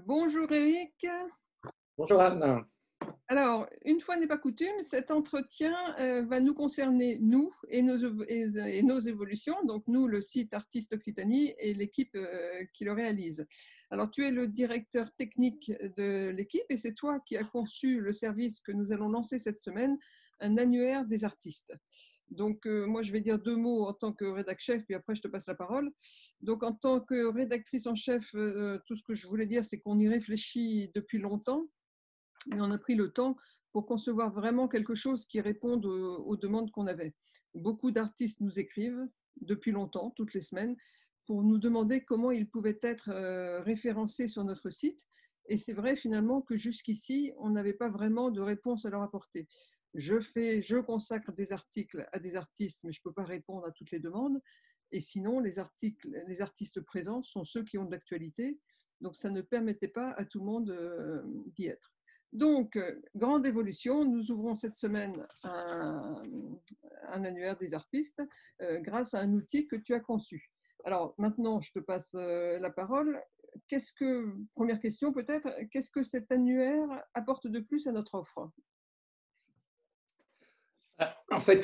Bonjour Eric. Bonjour Anne. Alors, une fois n'est pas coutume, cet entretien va nous concerner, nous et nos évolutions, donc nous, le site Artistes Occitanie et l'équipe qui le réalise. Alors, tu es le directeur technique de l'équipe et c'est toi qui as conçu le service que nous allons lancer cette semaine, un annuaire des artistes. Donc, moi, je vais dire deux mots en tant que rédac chef, puis après, je te passe la parole. Donc, en tant que rédactrice en chef, tout ce que je voulais dire, c'est qu'on y réfléchit depuis longtemps. Mais on a pris le temps pour concevoir vraiment quelque chose qui réponde aux demandes qu'on avait. Beaucoup d'artistes nous écrivent depuis longtemps, toutes les semaines, pour nous demander comment ils pouvaient être référencés sur notre site. Et c'est vrai finalement que jusqu'ici, on n'avait pas vraiment de réponse à leur apporter. Je consacre des articles à des artistes, mais je ne peux pas répondre à toutes les demandes. Et sinon, les artistes présents sont ceux qui ont de l'actualité. Donc, ça ne permettait pas à tout le monde d'y être. Donc, grande évolution, nous ouvrons cette semaine un annuaire des artistes grâce à un outil que tu as conçu. Alors maintenant, je te passe la parole. Première question peut-être, qu'est-ce que cet annuaire apporte de plus à notre offre? En fait,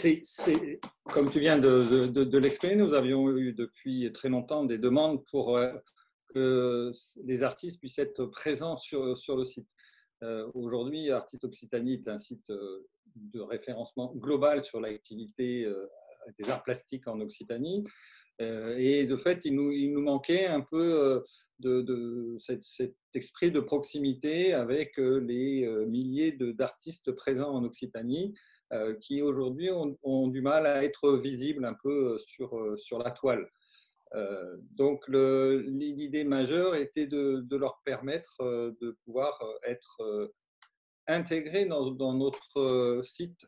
comme tu viens de l'exprimer, nous avions eu depuis très longtemps des demandes pour que les artistes puissent être présents sur le site. Aujourd'hui, Artistes Occitanie est un site de référencement global sur l'activité des arts plastiques en Occitanie. Et de fait, il nous manquait un peu cet esprit de proximité avec les milliers d'artistes présents en Occitanie qui aujourd'hui ont du mal à être visibles un peu sur la toile. Donc l'idée majeure était de leur permettre de pouvoir être intégrés dans notre site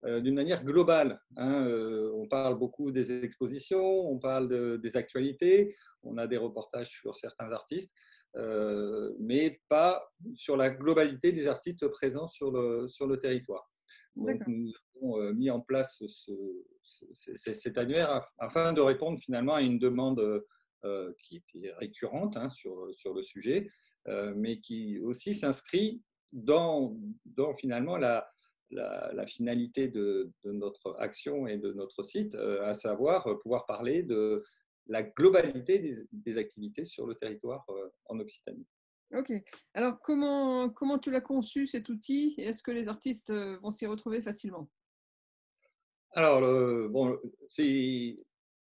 d'une manière globale. On parle beaucoup des expositions, on parle des actualités, on a des reportages sur certains artistes, mais pas sur la globalité des artistes présents sur le territoire. Donc, nous avons mis en place cet annuaire afin de répondre finalement à une demande qui est récurrente sur le sujet, mais qui aussi s'inscrit dans finalement la finalité de notre action et de notre site, à savoir pouvoir parler de la globalité des activités sur le territoire en Occitanie. Ok. Alors, comment tu l'as conçu cet outil et est-ce que les artistes vont s'y retrouver facilement? Alors, bon, c'est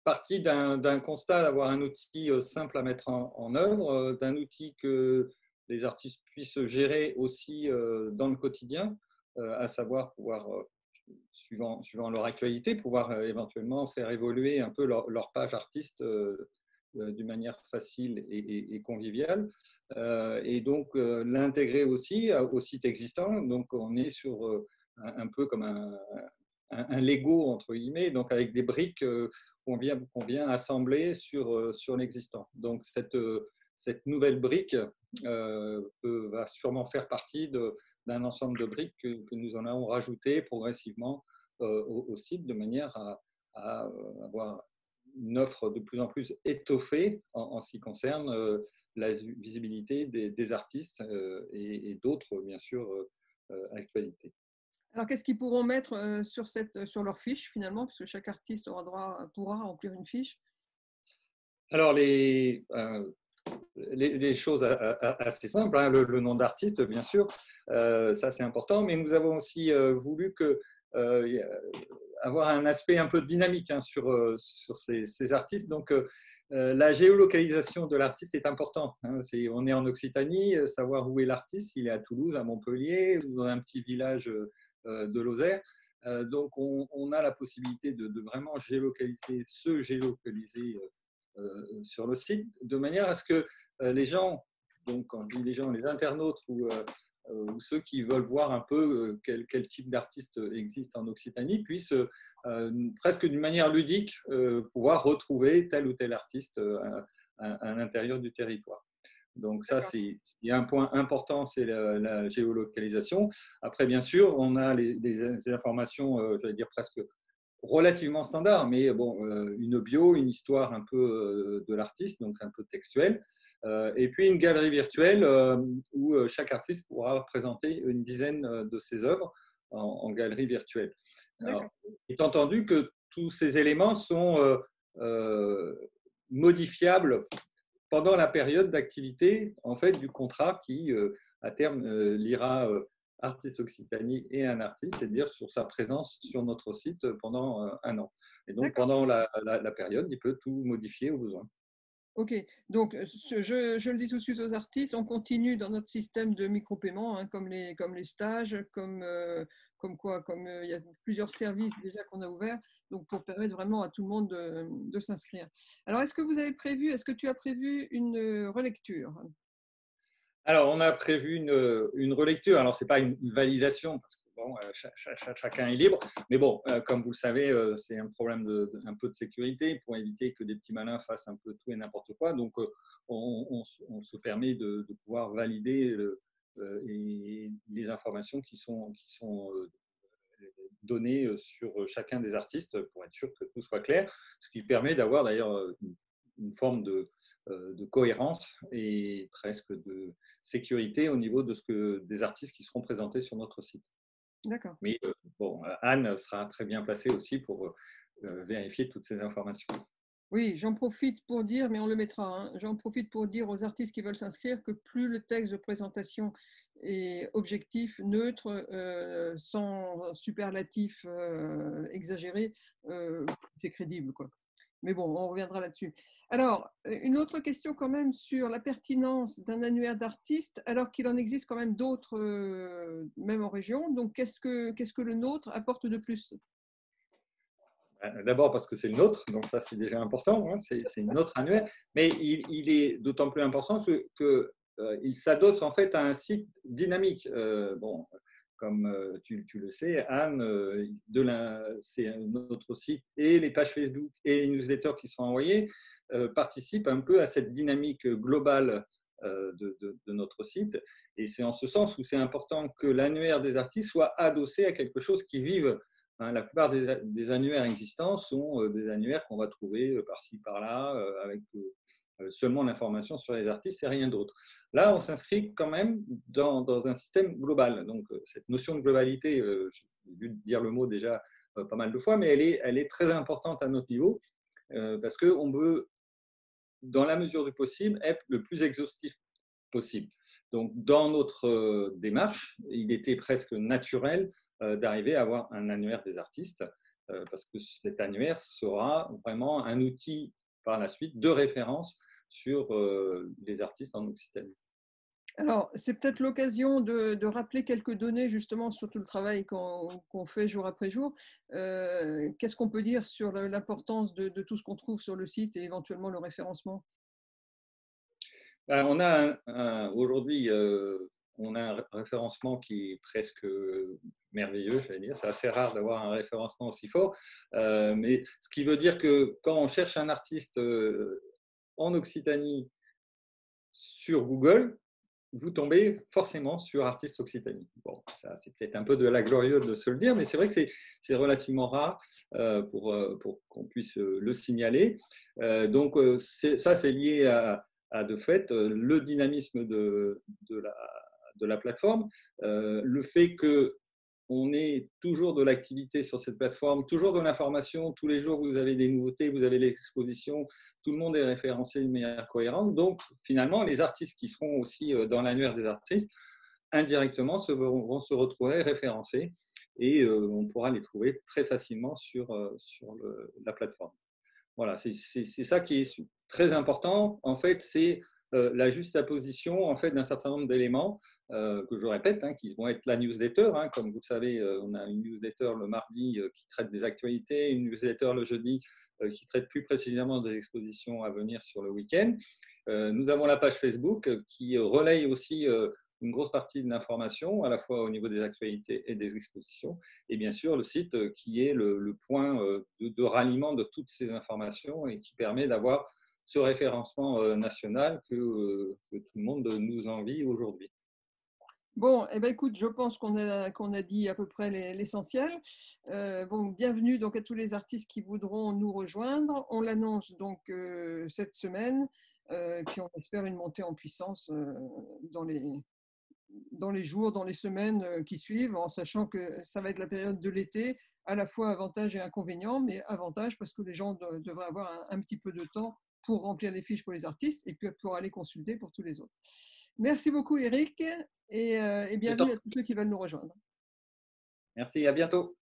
parti d'un constat d'avoir un outil simple à mettre en œuvre, d'un outil que les artistes puissent gérer aussi dans le quotidien, à savoir pouvoir, suivant leur actualité, pouvoir éventuellement faire évoluer un peu leur page artiste d'une manière facile et conviviale. Et donc, l'intégrer aussi au site existant. Donc, on est sur un peu comme un Lego, entre guillemets, donc avec des briques qu'on vient assembler sur l'existant. Donc, cette nouvelle brique va sûrement faire partie d'un ensemble de briques que nous en allons rajouter progressivement au site de manière à avoir une offre de plus en plus étoffée en ce qui concerne la visibilité des artistes et d'autres, bien sûr, actualités. Alors, qu'est-ce qu'ils pourront mettre sur leur fiche finalement, puisque chaque artiste pourra remplir une fiche? Alors, les choses assez simples, le nom d'artiste, bien sûr, ça c'est important, mais nous avons aussi voulu avoir un aspect un peu dynamique sur ces artistes. Donc, la géolocalisation de l'artiste est importante. On est en Occitanie, savoir où est l'artiste, il est à Toulouse, à Montpellier, ou dans un petit village de Lozère. Donc, on a la possibilité de vraiment géolocaliser sur le site, de manière à ce que les gens, donc quand je dis les gens, les internautes ou ceux qui veulent voir un peu quel type d'artiste existe en Occitanie, puissent presque d'une manière ludique pouvoir retrouver tel ou tel artiste à l'intérieur du territoire. Donc ça, il y a un point important, c'est la géolocalisation. Après, bien sûr, on a les informations, j'allais dire presque relativement standard, mais bon, une bio, une histoire un peu de l'artiste, donc un peu textuelle, et puis une galerie virtuelle où chaque artiste pourra présenter une dizaine de ses œuvres en galerie virtuelle. D'accord. Alors, étant entendu que tous ces éléments sont euh, modifiables pendant la période d'activité en fait, du contrat qui, à terme, liera Artistes Occitanie et un artiste, c'est-à-dire sur sa présence sur notre site pendant un an. Et donc, D'accord. pendant la période, il peut tout modifier au besoin. Ok, donc je le dis tout de suite aux artistes, on continue dans notre système de micro-paiement, hein, comme les stages, comme quoi, comme il y a plusieurs services déjà qu'on a ouverts, donc pour permettre vraiment à tout le monde de s'inscrire. Alors, est-ce que tu as prévu une relecture? Alors, on a prévu une relecture. Alors, ce n'est pas une validation, parce que bon, chacun est libre. Mais bon, comme vous le savez, c'est un problème un peu de sécurité pour éviter que des petits malins fassent un peu tout et n'importe quoi. Donc, on se permet de pouvoir valider les informations qui sont données sur chacun des artistes pour être sûr que tout soit clair, ce qui permet d'avoir d'ailleurs une forme de cohérence et presque de sécurité au niveau des artistes qui seront présentés sur notre site. D'accord. Mais bon, Anne sera très bien placée aussi pour vérifier toutes ces informations. Oui, j'en profite pour dire, mais on le mettra, hein, j'en profite pour dire aux artistes qui veulent s'inscrire que plus le texte de présentation est objectif, neutre, sans superlatif exagéré, plus c'est crédible, quoi. Mais bon, on reviendra là-dessus. Alors, une autre question quand même sur la pertinence d'un annuaire d'artistes, alors qu'il en existe quand même d'autres, même en région. Donc, qu'est-ce que le nôtre apporte de plus? D'abord parce que c'est le nôtre, donc ça c'est déjà important, hein, c'est notre annuaire, mais il est d'autant plus important qu'il s'adosse en fait à un site dynamique. Bon, comme tu le sais, Anne, c'est notre site et les pages Facebook et les newsletters qui sont envoyés participent un peu à cette dynamique globale de notre site. Et c'est en ce sens où c'est important que l'annuaire des artistes soit adossé à quelque chose qui vive. La plupart des annuaires existants sont des annuaires qu'on va trouver par-ci, par-là, avec seulement l'information sur les artistes et rien d'autre. Là, on s'inscrit quand même dans un système global. Donc, cette notion de globalité, j'ai dû dire le mot déjà pas mal de fois, mais elle est très importante à notre niveau parce qu'on veut, dans la mesure du possible, être le plus exhaustif possible. Donc, dans notre démarche, il était presque naturel d'arriver à avoir un annuaire des artistes, parce que cet annuaire sera vraiment un outil par la suite de référence sur les artistes en Occitanie. Alors, c'est peut-être l'occasion de rappeler quelques données justement sur tout le travail qu'on fait jour après jour. Qu'est-ce qu'on peut dire sur l'importance de tout ce qu'on trouve sur le site et éventuellement le référencement? On a aujourd'hui, on a un référencement qui est presque merveilleux, j'allais dire. C'est assez rare d'avoir un référencement aussi fort, mais ce qui veut dire que quand on cherche un artiste en Occitanie sur Google, vous tombez forcément sur Artistes Occitanie. Bon, ça, c'est peut-être un peu de la glorieuse de se le dire, mais c'est vrai que c'est relativement rare pour qu'on puisse le signaler. Donc, ça, c'est lié à de fait le dynamisme de la plateforme, le fait que on est toujours de l'activité sur cette plateforme, toujours de l'information. Tous les jours, vous avez des nouveautés, vous avez l'exposition. Tout le monde est référencé d'une manière cohérente. Donc, finalement, les artistes qui seront aussi dans l'annuaire des artistes, indirectement, vont se retrouver référencés et on pourra les trouver très facilement sur la plateforme. Voilà, c'est ça qui est très important. En fait, c'est la juxtaposition en fait, d'un certain nombre d'éléments que je répète, hein, qui vont être la newsletter. Hein, comme vous le savez, on a une newsletter le mardi qui traite des actualités, une newsletter le jeudi qui traite plus précisément des expositions à venir sur le week-end. Nous avons la page Facebook qui relaye aussi une grosse partie de l'information, à la fois au niveau des actualités et des expositions, et bien sûr le site qui est le point de ralliement de toutes ces informations et qui permet d'avoir ce référencement national que tout le monde nous envie aujourd'hui. Bon, eh ben, écoute, je pense qu'on a dit à peu près l'essentiel. Bon, bienvenue donc à tous les artistes qui voudront nous rejoindre. On l'annonce donc cette semaine, puis on espère une montée en puissance dans les jours, dans les semaines qui suivent, en sachant que ça va être la période de l'été, à la fois avantages et inconvénients, mais avantages parce que les gens devraient avoir un petit peu de temps pour remplir les fiches pour les artistes et puis pour aller consulter pour tous les autres. Merci beaucoup Eric et Le bienvenue temps. à tous ceux qui veulent nous rejoindre. Merci, à bientôt.